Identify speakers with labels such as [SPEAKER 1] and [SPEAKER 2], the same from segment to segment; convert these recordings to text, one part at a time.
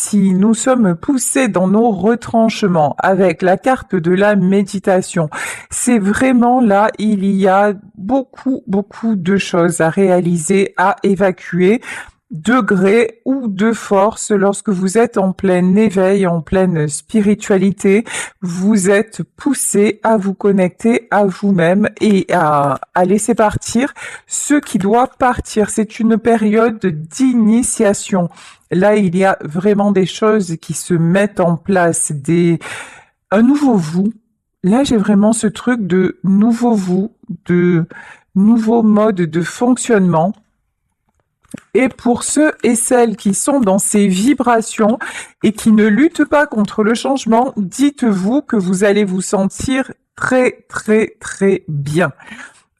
[SPEAKER 1] si nous sommes poussés dans nos retranchements avec la carte de la méditation, c'est vraiment là, il y a beaucoup, beaucoup de choses à réaliser, à évacuer, de gré ou de force. Lorsque vous êtes en plein éveil, en pleine spiritualité, vous êtes poussé à vous connecter à vous-même et à laisser partir ce qui doit partir. C'est une période d'initiation. Là, il y a vraiment des choses qui se mettent en place, un nouveau vous. Là, j'ai vraiment ce truc de nouveau vous, de nouveau mode de fonctionnement. Et pour ceux et celles qui sont dans ces vibrations et qui ne luttent pas contre le changement, dites-vous que vous allez vous sentir très, très, très bien.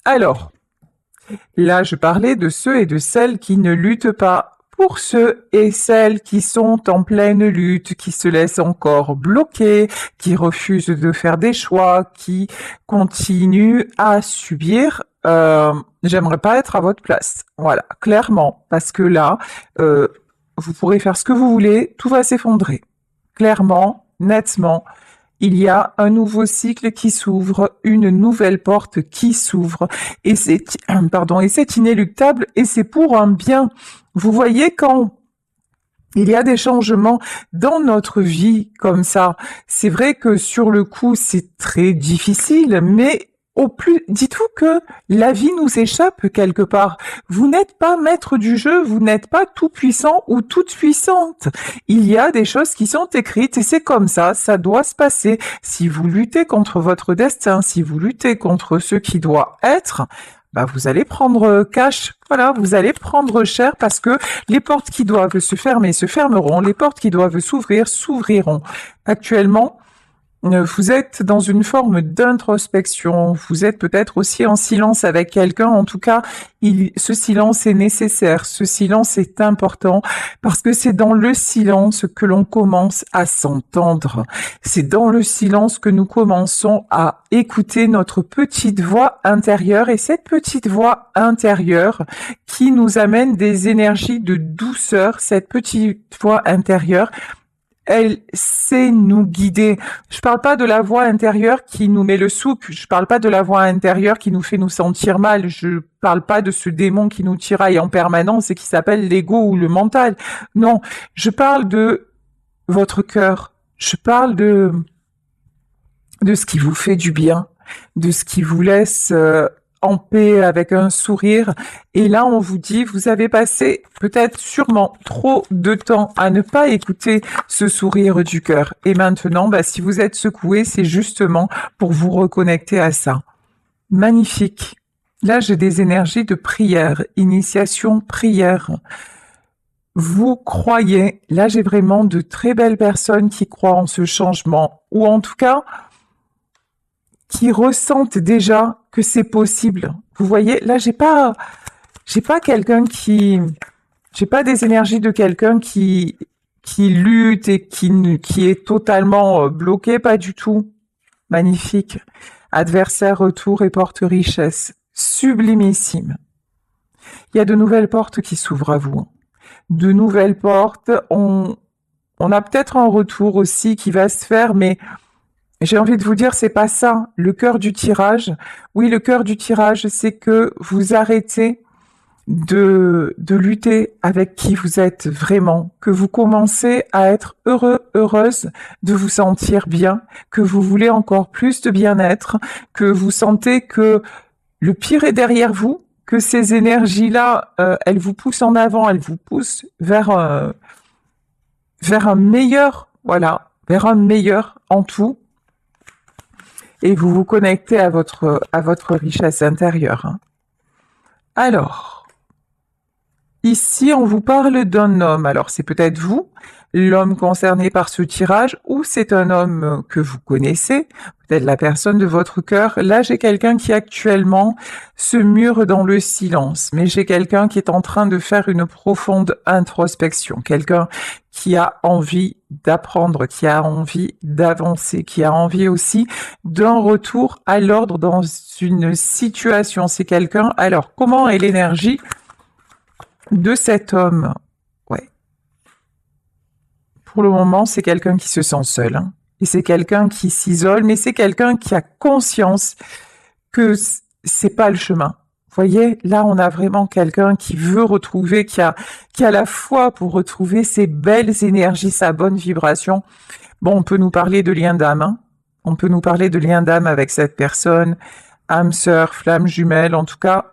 [SPEAKER 1] Alors, là, je parlais de ceux et de celles qui ne luttent pas. Pour ceux et celles qui sont en pleine lutte, qui se laissent encore bloquer, qui refusent de faire des choix, qui continuent à subir, j'aimerais pas être à votre place. Voilà, clairement, parce que là, vous pourrez faire ce que vous voulez, tout va s'effondrer. Clairement, nettement, il y a un nouveau cycle qui s'ouvre, une nouvelle porte qui s'ouvre, et c'est inéluctable, et c'est pour un bien. Vous voyez, quand il y a des changements dans notre vie comme ça, c'est vrai que sur le coup, c'est très difficile, mais au plus, dites-vous que la vie nous échappe quelque part. Vous n'êtes pas maître du jeu, vous n'êtes pas tout puissant ou toute puissante. Il y a des choses qui sont écrites et c'est comme ça doit se passer. Si vous luttez contre votre destin, si vous luttez contre ce qui doit être, bah vous allez prendre cash, voilà, vous allez prendre cher parce que les portes qui doivent se fermer se fermeront, les portes qui doivent s'ouvrir s'ouvriront. Actuellement, vous êtes dans une forme d'introspection, vous êtes peut-être aussi en silence avec quelqu'un, en tout cas, ce silence est nécessaire, ce silence est important, parce que c'est dans le silence que l'on commence à s'entendre, c'est dans le silence que nous commençons à écouter notre petite voix intérieure, et cette petite voix intérieure qui nous amène des énergies de douceur, cette petite voix intérieure, elle sait nous guider. Je parle pas de la voix intérieure qui nous met le souk, je parle pas de la voix intérieure qui nous fait nous sentir mal, je parle pas de ce démon qui nous tiraille en permanence et qui s'appelle l'ego ou le mental. Non, je parle de votre cœur. Je parle de ce qui vous fait du bien, de ce qui vous laisse en paix avec un sourire. Et là, on vous dit, vous avez passé peut-être sûrement trop de temps à ne pas écouter ce sourire du cœur. Et maintenant, bah, si vous êtes secoué, c'est justement pour vous reconnecter à ça. Magnifique. Là, j'ai des énergies de prière, initiation prière. Vous croyez, là j'ai vraiment de très belles personnes qui croient en ce changement, ou en tout cas, qui ressentent déjà que c'est possible. Vous voyez, là, j'ai pas quelqu'un j'ai pas des énergies de quelqu'un qui lutte et qui est totalement bloqué, pas du tout. Magnifique. Adversaire, retour et porte richesse. Sublimissime. Il y a de nouvelles portes qui s'ouvrent à vous. De nouvelles portes. On a peut-être un retour aussi qui va se faire, mais j'ai envie de vous dire, c'est pas ça, le cœur du tirage. Oui, le cœur du tirage, c'est que vous arrêtez de lutter avec qui vous êtes vraiment, que vous commencez à être heureux, heureuse de vous sentir bien, que vous voulez encore plus de bien-être, que vous sentez que le pire est derrière vous, que ces énergies-là, elles vous poussent en avant, elles vous poussent vers un meilleur, voilà, vers un meilleur en tout. Et vous vous connectez à votre richesse intérieure. Hein. Alors, ici, on vous parle d'un homme. Alors, c'est peut-être vous, l'homme concerné par ce tirage, ou c'est un homme que vous connaissez, peut-être la personne de votre cœur. Là, j'ai quelqu'un qui actuellement se mure dans le silence, mais j'ai quelqu'un qui est en train de faire une profonde introspection, quelqu'un qui a envie d'apprendre, qui a envie d'avancer, qui a envie aussi d'un retour à l'ordre dans une situation. C'est quelqu'un. Alors, comment est l'énergie de cet homme? Ouais. pour le moment, c'est quelqu'un qui se sent seul, hein. Et c'est quelqu'un qui s'isole, mais c'est quelqu'un qui a conscience que c'est pas le chemin. Vous voyez, là, on a vraiment quelqu'un qui veut retrouver, qui a la foi pour retrouver ses belles énergies, sa bonne vibration. Bon, on peut nous parler de lien d'âme, hein. On peut nous parler de lien d'âme avec cette personne, âme sœur, flamme jumelle, en tout cas,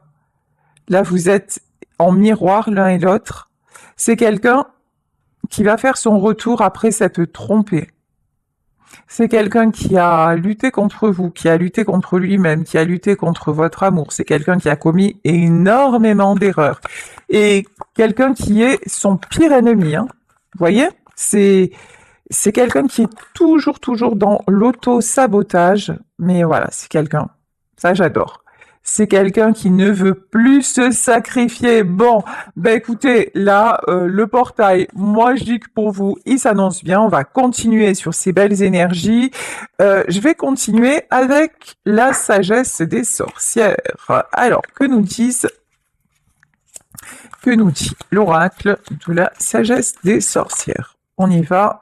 [SPEAKER 1] là, vous êtes en miroir l'un et l'autre. C'est quelqu'un qui va faire son retour après s'être trompé. C'est quelqu'un qui a lutté contre vous, qui a lutté contre lui-même, qui a lutté contre votre amour. C'est quelqu'un qui a commis énormément d'erreurs. Et quelqu'un qui est son pire ennemi, hein. Vous voyez? C'est quelqu'un qui est toujours dans l'auto-sabotage. Mais voilà, c'est quelqu'un. Ça, j'adore. C'est quelqu'un qui ne veut plus se sacrifier. Bon, ben écoutez, là, le portail, moi je dis que pour vous, il s'annonce bien. On va continuer sur ces belles énergies. Je vais continuer avec la sagesse des sorcières. Alors, que nous dit l'oracle de la sagesse des sorcières? On y va.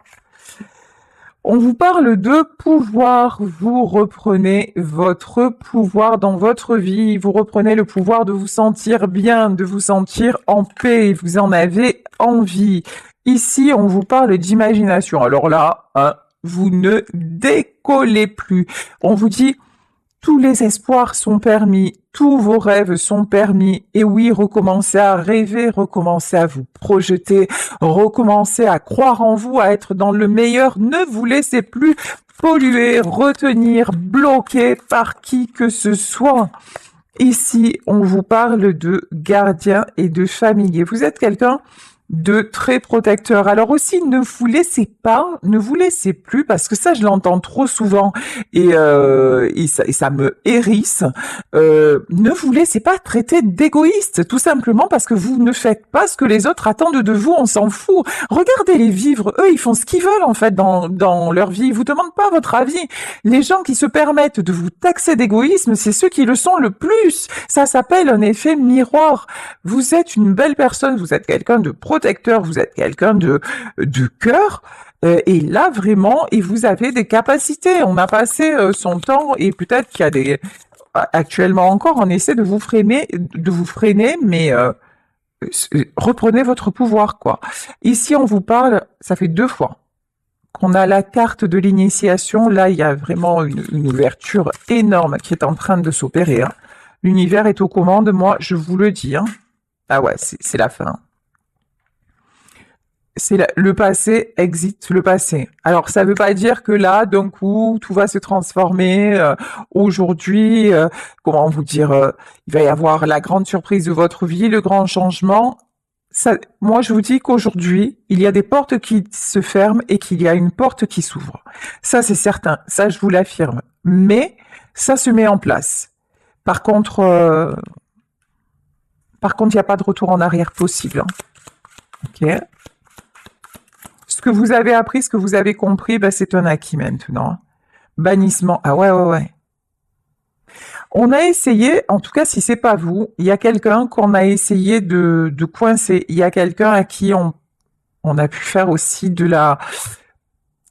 [SPEAKER 1] On vous parle de pouvoir, vous reprenez votre pouvoir dans votre vie, vous reprenez le pouvoir de vous sentir bien, de vous sentir en paix, vous en avez envie. Ici, on vous parle d'imagination. Alors là, hein, vous ne décollez plus. On vous dit, tous les espoirs sont permis, tous vos rêves sont permis. Et oui, recommencez à rêver, recommencez à vous projeter, recommencez à croire en vous, à être dans le meilleur. Ne vous laissez plus polluer, retenir, bloquer par qui que ce soit. Ici, on vous parle de gardien et de familier. Vous êtes quelqu'un de très protecteur. Alors aussi, ne vous laissez plus, parce que ça, je l'entends trop souvent et ça me hérisse. Ne vous laissez pas traiter d'égoïste, tout simplement parce que vous ne faites pas ce que les autres attendent de vous, on s'en fout. Regardez-les vivre, eux, ils font ce qu'ils veulent en fait dans leur vie, ils vous demandent pas votre avis. Les gens qui se permettent de vous taxer d'égoïsme, c'est ceux qui le sont le plus. Ça s'appelle un effet miroir. Vous êtes une belle personne, vous êtes quelqu'un de protecteur, vous êtes quelqu'un de cœur, et là vraiment, et vous avez des capacités. On a passé son temps, et peut-être qu'il y a des actuellement encore, on essaie de vous freiner, mais reprenez votre pouvoir, quoi. Ici, on vous parle, ça fait 2 fois qu'on a la carte de l'initiation. Là, il y a vraiment une ouverture énorme qui est en train de s'opérer, hein. L'univers est aux commandes, moi, je vous le dis, hein. Ah ouais, c'est la fin. Le passé existe le passé. Alors, ça veut pas dire que là, d'un coup, tout va se transformer. Aujourd'hui, comment vous dire, il va y avoir la grande surprise de votre vie, le grand changement. Ça, moi, je vous dis qu'aujourd'hui, il y a des portes qui se ferment et qu'il y a une porte qui s'ouvre. Ça, c'est certain. Ça, je vous l'affirme. Mais ça se met en place. Par contre, il n'y a pas de retour en arrière possible, hein. Ok. Ce que vous avez appris, ce que vous avez compris, ben, c'est un acquis maintenant. Bannissement. Ah ouais. On a essayé, en tout cas si c'est pas vous, il y a quelqu'un qu'on a essayé de coincer. Il y a quelqu'un à qui on a pu faire aussi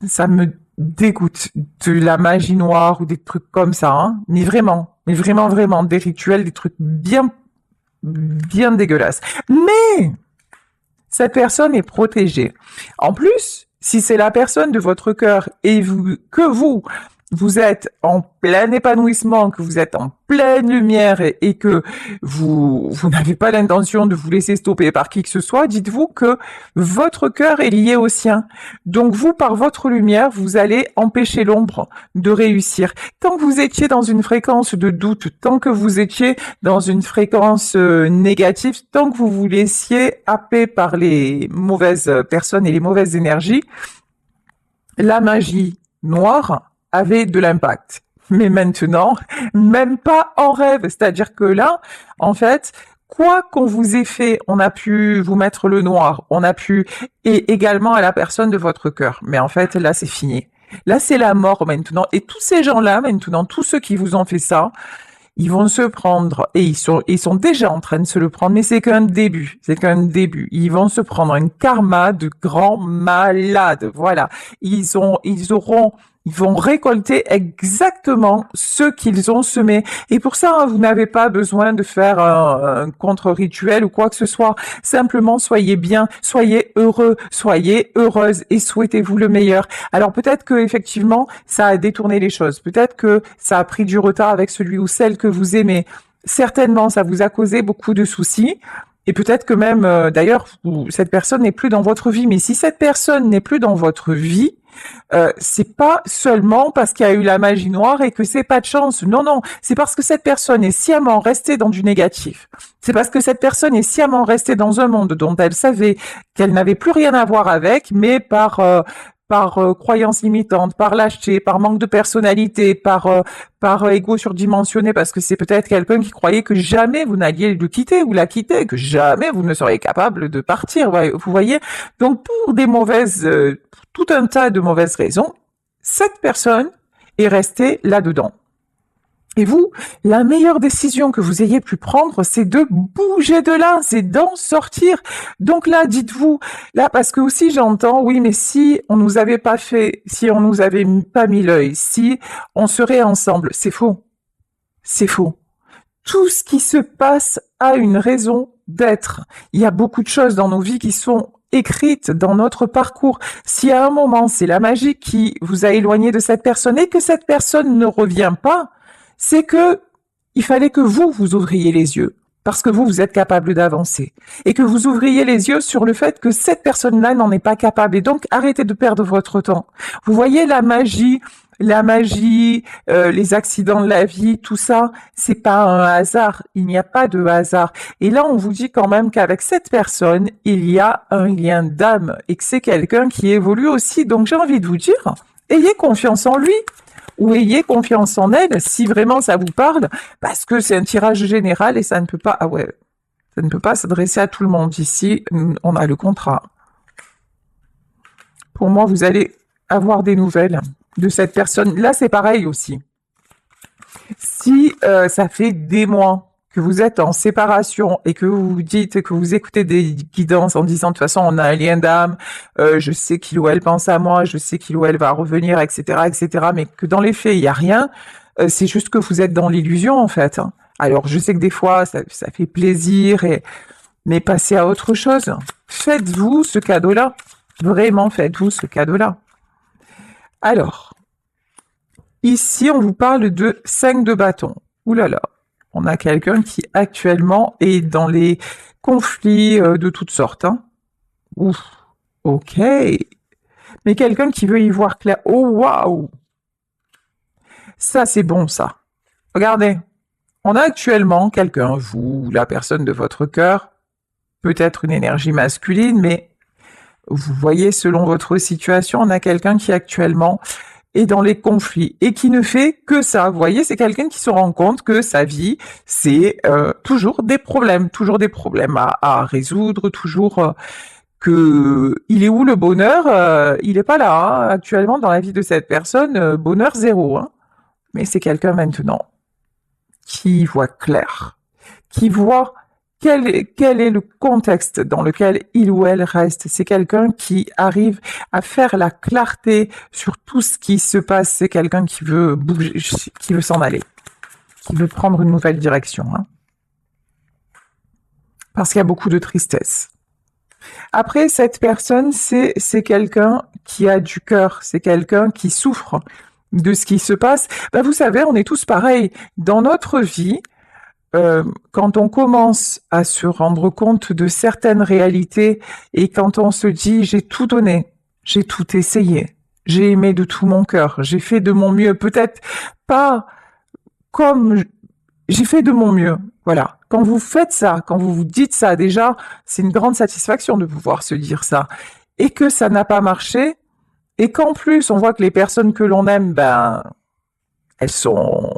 [SPEAKER 1] ça me dégoûte, de la magie noire ou des trucs comme ça, hein. Mais vraiment, des rituels, des trucs bien dégueulasses. Mais cette personne est protégée. En plus, si c'est la personne de votre cœur et que vous êtes en plein épanouissement, que vous êtes en pleine lumière et que vous n'avez pas l'intention de vous laisser stopper par qui que ce soit, dites-vous que votre cœur est lié au sien. Donc vous, par votre lumière, vous allez empêcher l'ombre de réussir. Tant que vous étiez dans une fréquence de doute, tant que vous étiez dans une fréquence négative, tant que vous vous laissiez happer par les mauvaises personnes et les mauvaises énergies, la magie noire avait de l'impact. Mais maintenant, même pas en rêve. C'est-à-dire que là, en fait, quoi qu'on vous ait fait, on a pu vous mettre le noir, et également à la personne de votre cœur. Mais en fait, là, c'est fini. Là, c'est la mort maintenant. Et tous ces gens-là, maintenant, tous ceux qui vous ont fait ça, Ils vont se prendre, et ils sont déjà en train de se le prendre, mais c'est qu'un début, c'est qu'un début. Ils vont se prendre un karma de grands malades, voilà. Ils vont récolter exactement ce qu'ils ont semé. Et pour ça, hein, vous n'avez pas besoin de faire un contre-rituel ou quoi que ce soit. Simplement, soyez bien, soyez heureux, soyez heureuse et souhaitez-vous le meilleur. Alors peut-être que effectivement, ça a détourné les choses. Peut-être que ça a pris du retard avec celui ou celle que vous aimez. Certainement, ça vous a causé beaucoup de soucis. Et peut-être que même, d'ailleurs, cette personne n'est plus dans votre vie. Mais si cette personne n'est plus dans votre vie, c'est pas seulement parce qu'il y a eu la magie noire et que c'est pas de chance. Non, non, c'est parce que cette personne est sciemment restée dans du négatif. C'est parce que cette personne est sciemment restée dans un monde dont elle savait qu'elle n'avait plus rien à voir avec, mais par croyance limitante, par lâcheté, par manque de personnalité, par ego surdimensionné, parce que c'est peut-être quelqu'un qui croyait que jamais vous n'alliez le quitter ou la quitter, que jamais vous ne seriez capable de partir. Vous voyez. Donc pour des mauvaises, tout un tas de mauvaises raisons, cette personne est restée là-dedans. Et vous, la meilleure décision que vous ayez pu prendre, c'est de bouger de là, c'est d'en sortir. Donc là, dites-vous, là, parce que aussi j'entends, oui, mais si on nous avait pas fait, si on nous avait pas mis l'œil, si on serait ensemble, c'est faux. C'est faux. Tout ce qui se passe a une raison d'être. Il y a beaucoup de choses dans nos vies qui sont écrites dans notre parcours. Si à un moment, c'est la magie qui vous a éloigné de cette personne et que cette personne ne revient pas, c'est que il fallait que vous ouvriez les yeux, parce que vous êtes capable d'avancer, et que vous ouvriez les yeux sur le fait que cette personne-là n'en est pas capable, et donc arrêtez de perdre votre temps. Vous voyez la magie, les accidents de la vie, tout ça, c'est pas un hasard, il n'y a pas de hasard. Et là, on vous dit quand même qu'avec cette personne, il y a un lien d'âme, et que c'est quelqu'un qui évolue aussi, donc j'ai envie de vous dire, ayez confiance en lui. Ou ayez confiance en elle si vraiment ça vous parle, parce que c'est un tirage général et ça ne peut pas, ah ouais, ça ne peut pas s'adresser à tout le monde. Ici, on a le contrat. Pour moi, vous allez avoir des nouvelles de cette personne. Là, c'est pareil aussi. Si ça fait des mois que vous êtes en séparation et que vous vous dites que vous écoutez des guidances en disant de toute façon on a un lien d'âme, je sais qu'il ou elle pense à moi, je sais qu'il ou elle va revenir, etc., etc., mais que dans les faits il y a rien, c'est juste que vous êtes dans l'illusion en fait. Hein. Alors je sais que des fois ça fait plaisir, mais passez à autre chose. Faites-vous ce cadeau-là, vraiment faites-vous ce cadeau-là. Alors ici on vous parle de 5 de bâton. Ouh là là. On a quelqu'un qui actuellement est dans les conflits de toutes sortes. Hein. Ouf, ok. Mais quelqu'un qui veut y voir clair. Oh waouh. Ça c'est bon ça. Regardez, on a actuellement quelqu'un, vous, la personne de votre cœur, peut-être une énergie masculine, mais vous voyez selon votre situation, on a quelqu'un qui actuellement et dans les conflits, et qui ne fait que ça. Vous voyez, c'est quelqu'un qui se rend compte que sa vie, c'est toujours des problèmes à résoudre, toujours que il est où le bonheur. Il est pas là, hein. Actuellement, dans la vie de cette personne, bonheur zéro. Hein. Mais c'est quelqu'un maintenant qui voit clair, qui voit quel est le contexte dans lequel il ou elle reste. C'est quelqu'un qui arrive à faire la clarté sur tout ce qui se passe. C'est quelqu'un qui veut bouger, qui veut s'en aller, qui veut prendre une nouvelle direction. Hein. Parce qu'il y a beaucoup de tristesse. Après, cette personne, c'est quelqu'un qui a du cœur, c'est quelqu'un qui souffre de ce qui se passe. Ben, vous savez, on est tous pareils. Dans notre vie, quand on commence à se rendre compte de certaines réalités et quand on se dit j'ai tout donné, j'ai tout essayé, j'ai aimé de tout mon cœur, j'ai fait de mon mieux, peut-être pas comme j'ai fait de mon mieux, voilà. Quand vous faites ça, quand vous vous dites ça, déjà, c'est une grande satisfaction de pouvoir se dire ça. Et que ça n'a pas marché, et qu'en plus on voit que les personnes que l'on aime, ben, elles sont...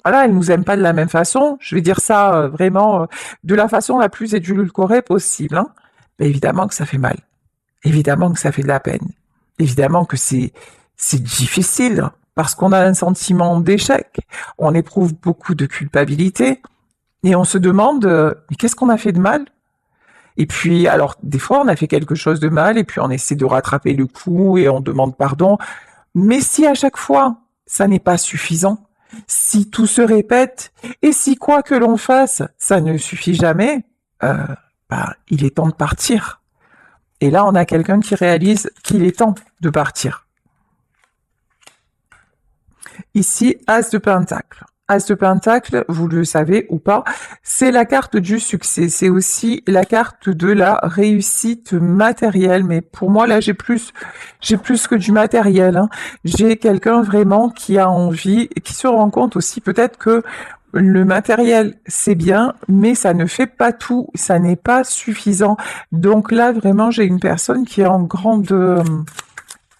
[SPEAKER 1] Voilà, elles nous aiment pas de la même façon. Je vais dire ça vraiment de la façon la plus édulcorée possible. Hein. Mais évidemment que ça fait mal. Évidemment que ça fait de la peine. Évidemment que c'est difficile. parce qu'on a un sentiment d'échec, on éprouve beaucoup de culpabilité, et on se demande, mais qu'est-ce qu'on a fait de mal? Et puis, alors, des fois, on a fait quelque chose de mal, et puis on essaie de rattraper le coup, et on demande pardon. Mais si à chaque fois, ça n'est pas suffisant, si tout se répète, et si quoi que l'on fasse, ça ne suffit jamais, il est temps de partir. Et là, on a quelqu'un qui réalise qu'il est temps de partir. Ici, As de Pentacle. As de Pentacle, vous le savez ou pas, c'est la carte du succès. C'est aussi la carte de la réussite matérielle. Mais pour moi, là, j'ai plus que du matériel, hein. J'ai quelqu'un vraiment qui a envie et qui se rend compte aussi peut-être que le matériel, c'est bien, mais ça ne fait pas tout. Ça n'est pas suffisant. Donc là, vraiment, j'ai une personne qui est en grande,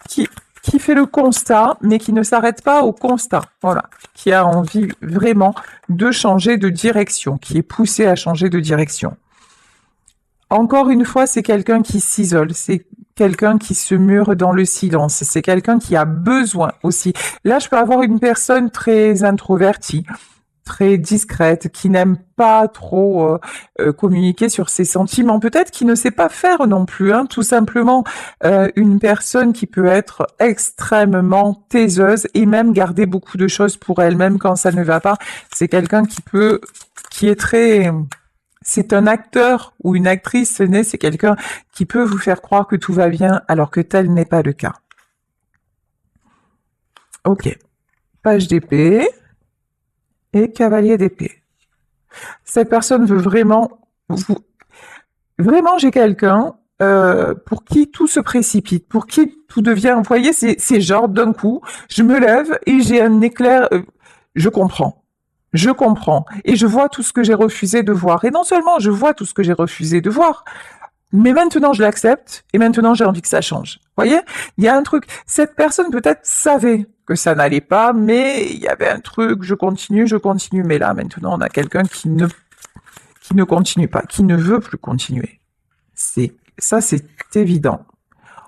[SPEAKER 1] qui fait le constat, mais qui ne s'arrête pas au constat. Voilà. Qui a envie vraiment de changer de direction, qui est poussé à changer de direction. Encore une fois, c'est quelqu'un qui s'isole, c'est quelqu'un qui se mure dans le silence, c'est quelqu'un qui a besoin aussi. Là, je peux avoir une personne très introvertie, très discrète, qui n'aime pas trop communiquer sur ses sentiments, peut-être qui ne sait pas faire non plus, hein, tout simplement une personne qui peut être extrêmement taiseuse et même garder beaucoup de choses pour elle-même quand ça ne va pas. C'est quelqu'un qui est très... C'est un acteur ou une actrice, c'est quelqu'un qui peut vous faire croire que tout va bien alors que tel n'est pas le cas. Ok. Page d'épée et cavalier d'épée. Cette personne veut vraiment... Vraiment, j'ai quelqu'un pour qui tout se précipite, pour qui tout devient... Vous voyez, c'est genre d'un coup, je me lève et j'ai un éclair... je comprends. Je comprends. Et je vois tout ce que j'ai refusé de voir. Et non seulement je vois tout ce que j'ai refusé de voir, mais maintenant je l'accepte et maintenant j'ai envie que ça change. Vous voyez? Il y a un truc. Cette personne peut-être savait que ça n'allait pas, mais il y avait un truc, je continue. Mais là, maintenant, on a quelqu'un qui ne continue pas, qui ne veut plus continuer. C'est évident.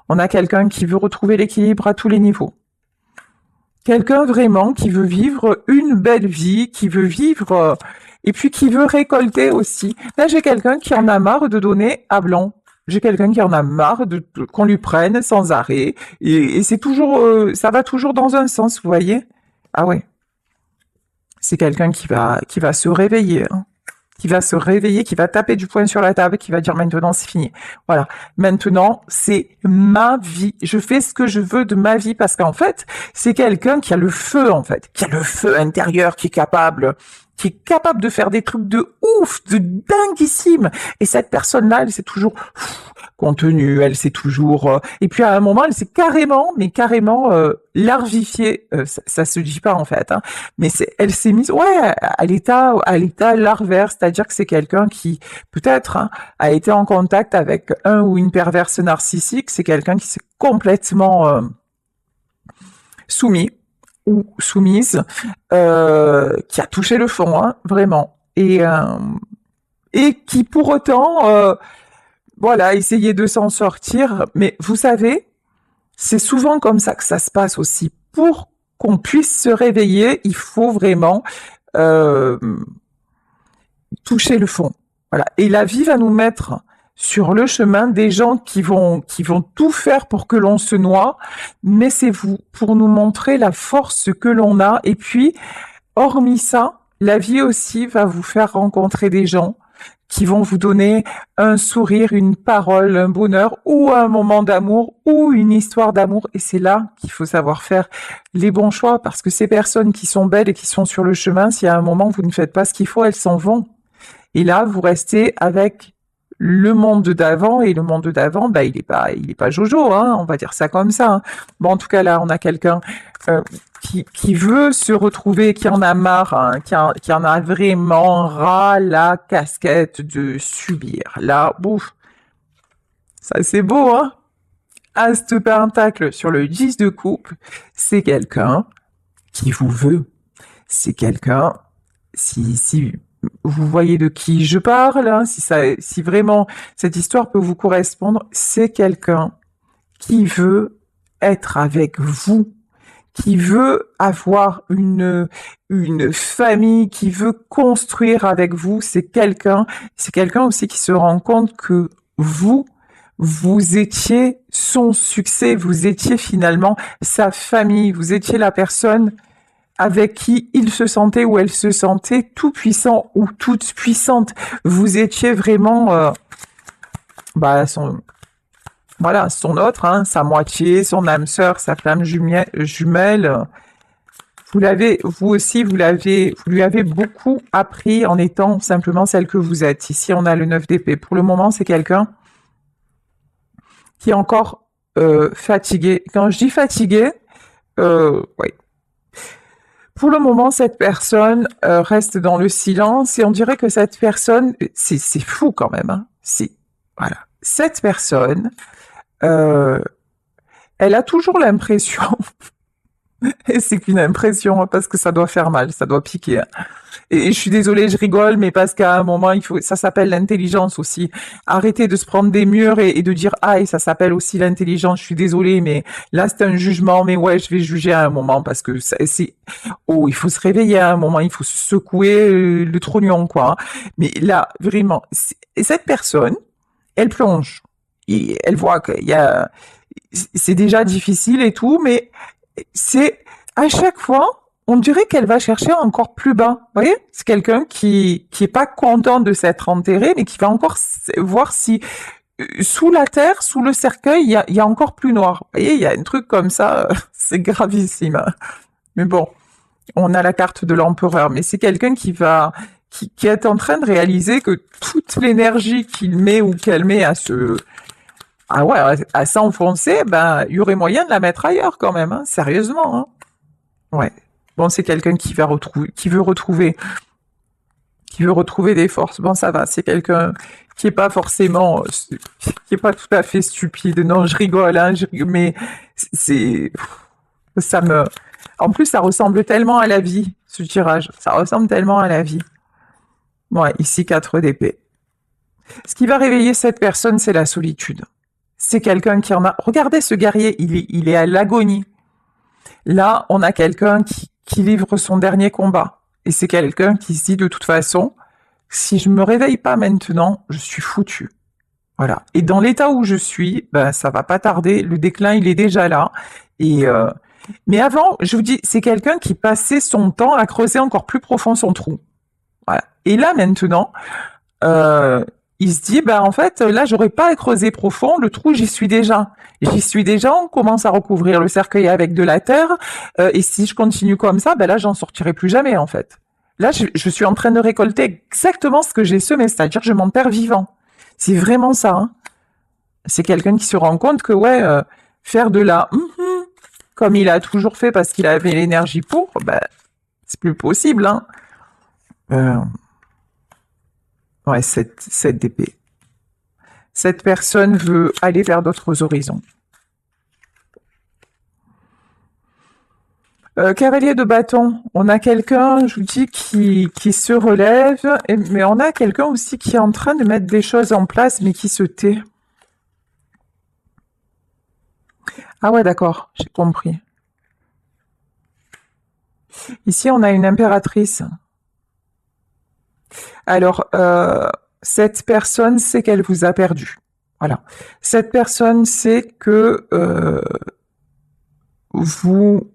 [SPEAKER 1] On a quelqu'un qui veut retrouver l'équilibre à tous les niveaux. Quelqu'un vraiment qui veut vivre une belle vie, qui veut vivre et puis qui veut récolter aussi. Là, j'ai quelqu'un qui en a marre de donner à blanc. J'ai quelqu'un qui en a marre qu'on lui prenne sans arrêt. Et c'est toujours, ça va toujours dans un sens, vous voyez? Ah ouais. C'est quelqu'un qui va se réveiller, hein. Qui va se réveiller, qui va taper du poing sur la table, qui va dire maintenant c'est fini. Voilà. Maintenant, c'est ma vie. Je fais ce que je veux de ma vie parce qu'en fait, c'est quelqu'un qui a le feu, en fait, qui a le feu intérieur, qui est capable de faire des trucs de ouf, de dinguissime. Et cette personne-là, elle s'est toujours contenue, elle s'est toujours... Et puis à un moment, elle s'est carrément larvifiée. Ça se dit pas en fait, hein. Mais elle s'est mise, ouais, à l'état larvaire, c'est-à-dire que c'est quelqu'un qui peut-être a été en contact avec un ou une perverse narcissique. C'est quelqu'un qui s'est complètement soumis ou soumise, qui a touché le fond, hein, vraiment, et qui pour autant, voilà, essayait de s'en sortir. Mais vous savez, c'est souvent comme ça que ça se passe aussi. Pour qu'on puisse se réveiller, il faut vraiment toucher le fond. Voilà. Et la vie va nous mettre sur le chemin des gens qui vont tout faire pour que l'on se noie, mais c'est vous, pour nous montrer la force que l'on a. Et puis, hormis ça, la vie aussi va vous faire rencontrer des gens qui vont vous donner un sourire, une parole, un bonheur, ou un moment d'amour, ou une histoire d'amour. Et c'est là qu'il faut savoir faire les bons choix, parce que ces personnes qui sont belles et qui sont sur le chemin, si à un moment vous ne faites pas ce qu'il faut, elles s'en vont. Et là, vous restez avec le monde d'avant, et le monde d'avant, il est pas jojo, hein, on va dire ça comme ça, hein. Bon, en tout cas, là, on a quelqu'un qui veut se retrouver, qui en a marre, hein, qui en a vraiment ras la casquette de subir. Là, bouf, ça c'est beau, hein. As de pentacle sur le 10 de coupe, c'est quelqu'un qui vous veut. C'est quelqu'un, si vous voyez de qui je parle, hein, si vraiment cette histoire peut vous correspondre, c'est quelqu'un qui veut être avec vous, qui veut avoir une famille, qui veut construire avec vous. C'est quelqu'un aussi qui se rend compte que vous étiez son succès, vous étiez finalement sa famille, vous étiez la personne avec qui il se sentait ou elle se sentait tout puissant ou toute puissante. Vous étiez vraiment son autre, hein, sa moitié, son âme sœur, sa flamme jumelle. Vous lui avez beaucoup appris en étant simplement celle que vous êtes. Ici, on a le 9 d'épée. Pour le moment, c'est quelqu'un qui est encore fatigué. Quand je dis fatigué, oui. Pour le moment, cette personne reste dans le silence et on dirait que cette personne, c'est fou quand même, hein. Voilà. Cette personne, elle a toujours l'impression, et c'est qu'une impression, hein, parce que ça doit faire mal, ça doit piquer, hein. Et je suis désolée, je rigole, mais parce qu'à un moment, ça s'appelle l'intelligence aussi. Arrêtez de se prendre des murs et de dire, ah, et ça s'appelle aussi l'intelligence, je suis désolée, mais là, c'est un jugement, mais ouais, je vais juger à un moment, parce que il faut se réveiller à un moment, il faut secouer le trognon, quoi. Mais là, vraiment, cette personne, elle plonge. Et elle voit c'est déjà difficile et tout, mais à chaque fois, on dirait qu'elle va chercher encore plus bas. Vous voyez? C'est quelqu'un qui est pas content de s'être enterré, mais qui va encore voir si sous la terre, sous le cercueil, il y a encore plus noir. Vous voyez, il y a un truc comme ça, c'est gravissime. Mais bon, on a la carte de l'empereur, mais c'est quelqu'un qui est en train de réaliser que toute l'énergie qu'il met ou qu'elle met à s'enfoncer, il y aurait moyen de la mettre ailleurs quand même, hein, sérieusement, hein. Ouais. Bon, c'est quelqu'un qui veut retrouver des forces. Bon, ça va, c'est quelqu'un qui est pas forcément, qui est pas tout à fait stupide. Non, je rigole, hein, mais en plus, ça ressemble tellement à la vie, ce tirage. Ça ressemble tellement à la vie. Ouais, ici, 4 d'épée. Ce qui va réveiller cette personne, c'est la solitude. C'est quelqu'un qui en a... Regardez ce guerrier, il est à l'agonie. Là, on a quelqu'un qui livre son dernier combat. Et c'est quelqu'un qui se dit, de toute façon, si je me réveille pas maintenant, je suis foutu. Voilà. Et dans l'état où je suis, ça va pas tarder. Le déclin, il est déjà là. Mais avant, je vous dis, c'est quelqu'un qui passait son temps à creuser encore plus profond son trou. Voilà. Et là, maintenant, il se dit, en fait, là, j'aurais pas à creuser profond, le trou, j'y suis déjà. On commence à recouvrir le cercueil avec de la terre, et si je continue comme ça, là, j'en sortirai plus jamais, en fait. Là, je suis en train de récolter exactement ce que j'ai semé, c'est-à-dire que je m'enterre vivant. C'est vraiment ça, hein. C'est quelqu'un qui se rend compte que, faire de la comme il a toujours fait parce qu'il avait l'énergie pour, c'est plus possible, hein. 7 d'épée. Cette personne veut aller vers d'autres horizons. Cavalier de bâton, on a quelqu'un, je vous dis, qui se relève, mais on a quelqu'un aussi qui est en train de mettre des choses en place, mais qui se tait. Ah ouais, d'accord, j'ai compris. Ici, on a une impératrice. Alors, cette personne sait qu'elle vous a perdu. Voilà. Cette personne sait que vous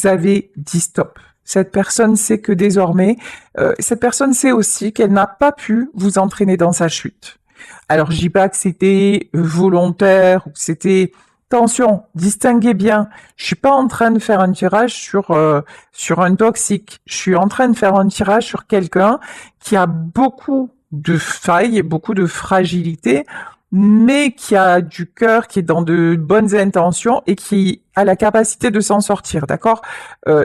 [SPEAKER 1] avez dit stop. Cette personne sait que désormais, cette personne sait aussi qu'elle n'a pas pu vous entraîner dans sa chute. Alors, je dis pas que c'était volontaire ou que c'était... Attention, distinguez bien. Je suis pas en train de faire un tirage sur un toxique. Je suis en train de faire un tirage sur quelqu'un qui a beaucoup de failles, beaucoup de fragilité, mais qui a du cœur, qui est dans de bonnes intentions et qui a la capacité de s'en sortir, d'accord?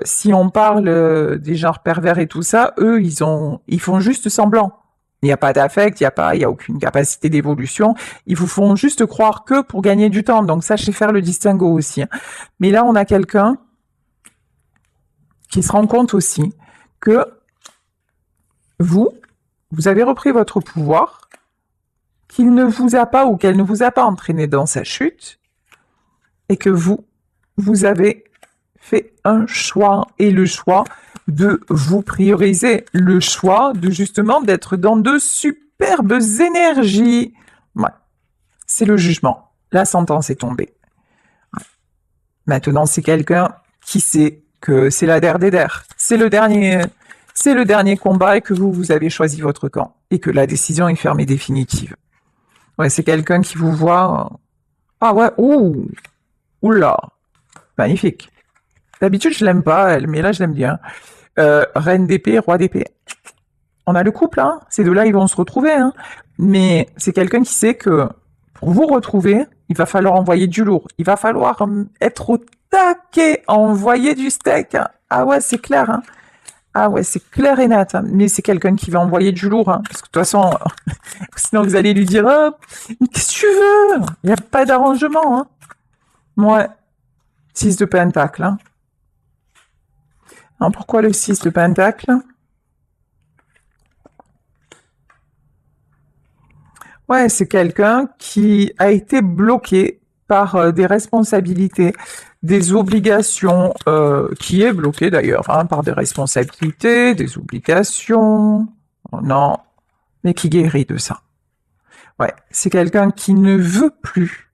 [SPEAKER 1] Si on parle des genres pervers et tout ça, eux, ils font juste semblant. Il n'y a pas d'affect, il y a aucune capacité d'évolution. Ils vous font juste croire que pour gagner du temps. Donc, sachez faire le distinguo aussi, hein. Mais là, on a quelqu'un qui se rend compte aussi que vous avez repris votre pouvoir, qu'il ne vous a pas ou qu'elle ne vous a pas entraîné dans sa chute, et que vous avez fait un choix, et le choix de vous prioriser, le choix de justement d'être dans de superbes énergies. Ouais. C'est le jugement. La sentence est tombée. Maintenant, c'est quelqu'un qui sait que c'est la der des der. C'est le dernier combat et que vous avez choisi votre camp et que la décision est ferme et définitive. Ouais, c'est quelqu'un qui vous voit. Ah ouais, ouh, oula, magnifique. D'habitude, je l'aime pas, elle, mais là, je l'aime bien. Reine d'épée, roi d'épée. On a le couple, hein. Ces deux-là, ils vont se retrouver, hein. Mais c'est quelqu'un qui sait que pour vous retrouver, il va falloir envoyer du lourd. Il va falloir être au taquet, envoyer du steak. Ah ouais, c'est clair, hein. Ah ouais, c'est clair et net, hein. Mais c'est quelqu'un qui va envoyer du lourd, hein. Parce que de toute façon, sinon vous allez lui dire, oh, qu'est-ce que tu veux? Il n'y a pas d'arrangement, hein. Ouais. 6 de pentacle, hein. Alors, pourquoi le 6 de pentacle? Ouais, c'est quelqu'un qui a été bloqué par des responsabilités, des obligations, qui est bloqué d'ailleurs, hein, par des responsabilités, des obligations. Oh non, mais qui guérit de ça. Ouais, c'est quelqu'un qui ne veut plus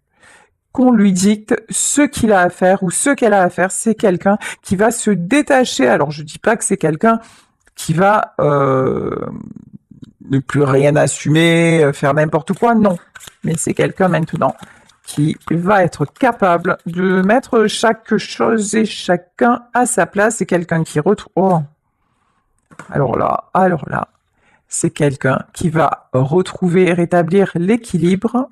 [SPEAKER 1] qu'on lui dicte ce qu'il a à faire ou ce qu'elle a à faire. C'est quelqu'un qui va se détacher. Alors, je dis pas que c'est quelqu'un qui va ne plus rien assumer, faire n'importe quoi, non. Mais c'est quelqu'un maintenant qui va être capable de mettre chaque chose et chacun à sa place. C'est quelqu'un qui retrouve... Oh. Alors là, c'est quelqu'un qui va retrouver et rétablir l'équilibre